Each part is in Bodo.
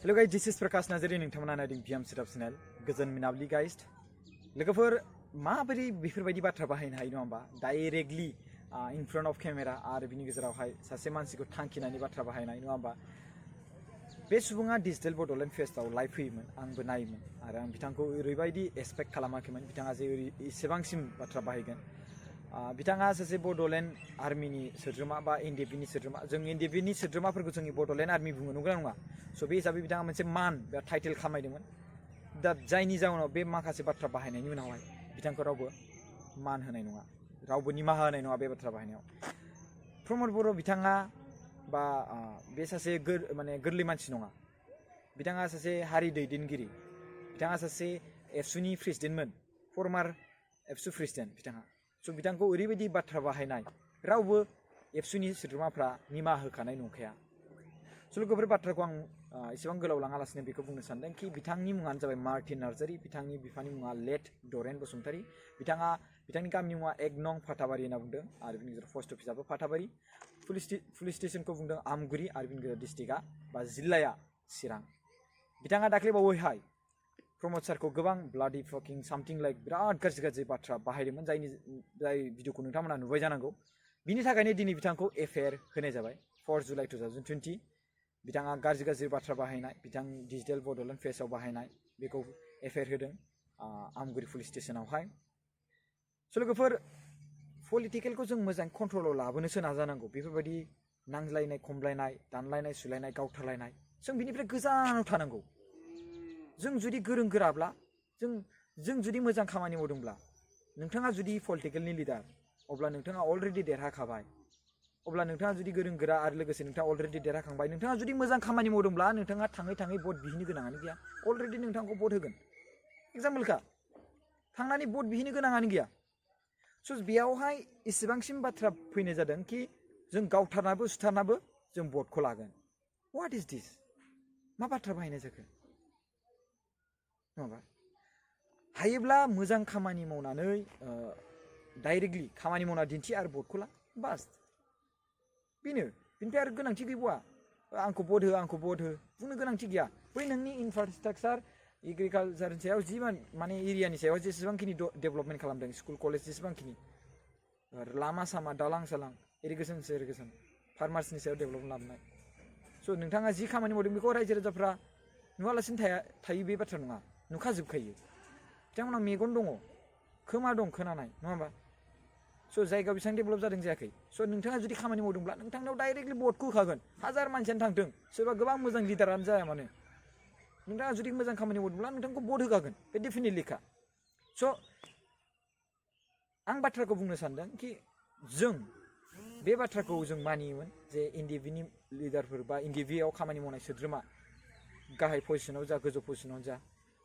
Hello guys, this is Prakash Narzary नोंथांमोना नायदों PM Setup Channel गोजोन मोनाबिलि गाइस लोगोफोर माबोरै बेफोरबायदि बाथ्रा बाहायनो हायो नङा होमबा directly in front of camera आरो बिनि गेजेरावहाय सासे मानसिखौ थांखिनानै बाथ्रा बाहायनाय नङा होमबा बे सुबुङा डिजिटेल बड'लेण्ड फेस्टआव लाइभ फैयोमोन आंबो नायोमोन आरो आं बिथांखौ ओरैबायदि एक्सपेक्ट खालामाखैमोन बिथाङा जे एसेबांसिम बाथ्रा बाहायगोन बिथाङा सासे बड'लेण्ड आर्मिनि सोद्रोमा बा एनडिएफबिनि सोद्रोमा जों एनडिएफबिनि सोद्रोमाफोरखौ जोंनि बड'लेण्ड आर्मि बुङो नंगौना नङा स' बे हिसाबै बिथाङा मोनसे मान बा टाइटेल खामायदोंमोन दा जायनि जाउनाव बे माखासे बाथ्रा बाहायनायनि उनावहाय बिथांखौ रावबो मान होनाय नङा रावबो निमाहा होनाय नङा बे बाथ्रा बाहायनायाव प्रमद बर' बिथाङा बा बे सासे माने गोरलै मानसि नङा बिथाङा सासे हारि दैदेनगिरि बिथाङा सासे एबसुनि प्रेसिडेन्टमोन फर्मार एबसु प्रेसिडेन्ट बिथाङा स' बिथांखौ ओरैबायदि बाथ्रा बाहायनाय रावबो एबसुनि सोद्रोमाफ्रा निमाहा होखानाय नंखाया स' लोगोफोर बाथ्राखौ आं एसेबां गोलाव लाङालासिनो बेखौ बुंनो सानदों कि बिथांनि मुङानो जाबाय मार्टिन नार्जारी बिथांनि बिफानि मुङा लेट डरेन बसुमतारी बिथांनि गामिनि मुङा 1 नं फाथाबारि होनना बुंदों आरो बिनि गेजेराव पस्ट अफिसाबो फाथाबारि पुलिस स्टेशनखौ बुंदों आमगुरि आरो बिनि गेजेराव डिस्ट्रिक्टआ बा जिल्लाया चिरां बिथाङा दाख्लै बावैहाय प्रमद सारखौ गोबां ब्लाडि फकिं सामथिं लाइक बिराद गाज्रि बाथ्रा बाहायदोंमोन जाय भिडिअखौ नोंथांमोना नुबाय जानांगौ बिनि थाखायनो दिनै बिथांखौ FIR होनाय जाबाय 4 जुलाइ 2020 बिथाङा गाज्रि बाथ्रा बाहायनाय बिथां डिजिटेल बड'लेण्ड फेस्टआव बाहायनाय बेखौ FIR होदों आमगुरि पुलिस स्टेशनावहाय स' लोगोफोर पलिटिकेलखौ जों मोजां कन्ट्रलाव लाबोनोसो नाजानांगौ बेफोरबायदि नांज्लायनाय खमलायनाय दानलायनाय सुलायनाय गावथारलायनाय जों बिनिफ्राय गोजानाव थानांगौ जों जुदि गोरों गोराब्ला जों जुदि मोजां खामानि मावदोंब्ला नोंथाङा जुदि पलिटिकेलनि लिडार अब्ला नोंथाङा अलरेडि देरहाखाबाय अब्ला नोंथाङा जुदि गोरों गोरा आरो लोगोसे नोंथाङा अलरेडि देरहाखांबाय नोंथाङा जुदि मोजां खामानि मावदोंब्ला नोंथाङा थाङै भट बिहैनो गोनाङानो गैया अलरेडि नोंथांखौ भट होगोन एग्जाम्पलखा थांनानै भट बिहैनो गोनाङानो गैया स' बेयावहाय एसेबांसिम बाथ्रा फैनाय जादों कि जों गावथारनाबो सुथारनाबो जों भटखौ लागोन व्हाट इज दिस मा बाथ्रा बाहायनाय जाखो नङाबा हायोब्ला मोजां खामानि मावनानै डाइरेक्टलि खामानि मावना दिन्थि आरो भटखौ ला बास बेनिफ्राय आरो गोनांथि गैबावा आंखौ भट हो बुंनो गोनांथि गैया बै नोंनि इनफ्रास्ट्राक्चार एग्रिकालचारनि सायाव जि माने एरियानि सायाव जेसेबांखिनि डेभेलपमेन्ट खालामदों स्कुल कलेज जेसेबांखिनि लामा सामा दालां सालां इरिगेसन फार्मार्सनि सायाव डेभेलपमेन्ट लाबोनाय स' नोंथाङा जि खामानि मावदों बेखौ रायजो राजाफ्रा नुवालासिनो थायो बे बाथ्रा नङा नुखाजोबखायो बिथांमोनहा मेगन दङ खोमा दं खोनानाय नङा होमबा स' जायगायाव बेसेबां डेभेलप जादों जायाखै स' नोंथाङा जुदि खामानि मावदोंब्ला नोंथांनाव डाइरेक्टलि भटखौ होखागोन हाजार मानसियानो थांथों सोरबा गोबां मोजां लिडारानो जाया मानो नोंथाङा जुदि मोजां खामानि मावदोंब्ला नोंथांखौ भट होखागोन बे डेफिनेटलिखा स' आं बाथ्राखौ बुंनो सानदों कि जों बे बाथ्राखौ जों मानियोमोन जे एनडिएफबिनि लिडारफोर बा एनडिएफबिआव खामानि मावनाय सोद्रोमा गाहाय पजिसनाव जा गोजौ पजिसनाव जा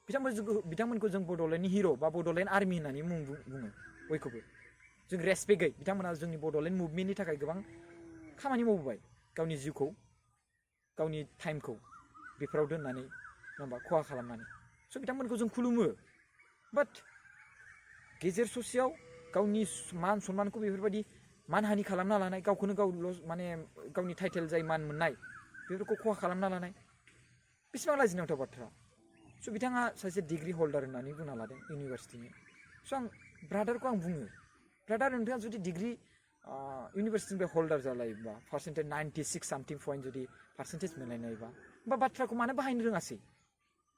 बिथांमोनखौ जों बड'लेण्डनि हिर' बा बड'लेण्ड आर्मि होननानै मुं बुङो बयखौबो जों रेसपेक्टै बिथांमोना जोंनि बड'लेण्ड मुभमेन्टनि थाखाय गोबां खामानि मावबोबाय गावनि जिउखौ गावनि टाइमखौ बेफोराव दोननानै नङा होमबा खहा खालामनानै स' बिथांमोनखौ जों खुलुमो बाट गेजेर ससेयाव गावनि मान सन्मानखौ बेफोरबायदि मानहानि खालामना लानाय गावखौनो गाव माने गावनि टाइटेल जाय मान मोननाय बेफोरखौ खहा खालामना लानाय बेसेबां लाजिनांथाव बाथ्रा स' बिथाङा सासे डिग्रि हल्डार होननानै बुंना लादों इउनिभार्सिटिनि स' आं ब्रादारखौ आं बुङो ब्रादार नोंथाङा जुदि डिग्रि इउनिभार्सिटिनिफ्राय हल्डार जालायोबा पार्सेन्टेज 96 सामथिं पइन्ट जुदि पार्सेन्टेज मोनलायनायबा होमबा बाथ्राखौ मानो बाहायनो रोङासै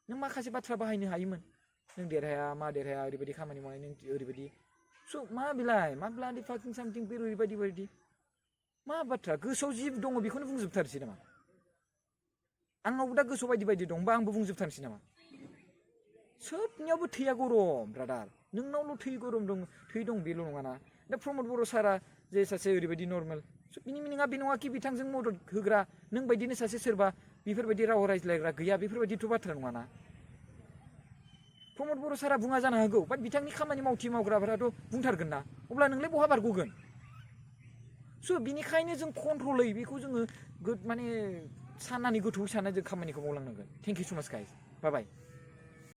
नों माखासे बाथ्रा बाहायनो हायोमोन नों देरहाया ओरैबायदि खामानि मावनाय नों ओरैबायदि स' मा ब्लाडि फाकिं सामथिं बे ओरैबायदि मा बाथ्रा गोसोआव जि दङ बेखौनो बुंजोबथारसै नामा आंनावबो दा गोसोआव बायदि दं बा आंबो बुंजोबथारसै नामा सोबनियावबो थैया गरम ब्रादार नोंनावल' थै दं बेल' नङाना दा प्रमद बर' सारा जे सासे ओरैबायदि नर्मेल बिनि मिनिङा बे नङा कि बिथांजों मदद होग्रा नों बायदिनो सासे सोरबा बेफोरबायदि राव रायज्लायग्रा गैया बेफोरबायदिथ' बाथ्रा नङाना प्रमद बर' सारा बुङा जानो हागौ बाट बिथांनि खामानि मावग्राफोराथ' बुंथारगोन ना अब्ला नोंलाय बहा बारग'गोन स' बिनिखायनो जों कन्ट्रलै बेखौ जोङो माने साननानै गोथौयै साननानै जों खामानिखौ मावलांनांगोन थेंक इउ सो माच गाइस बाय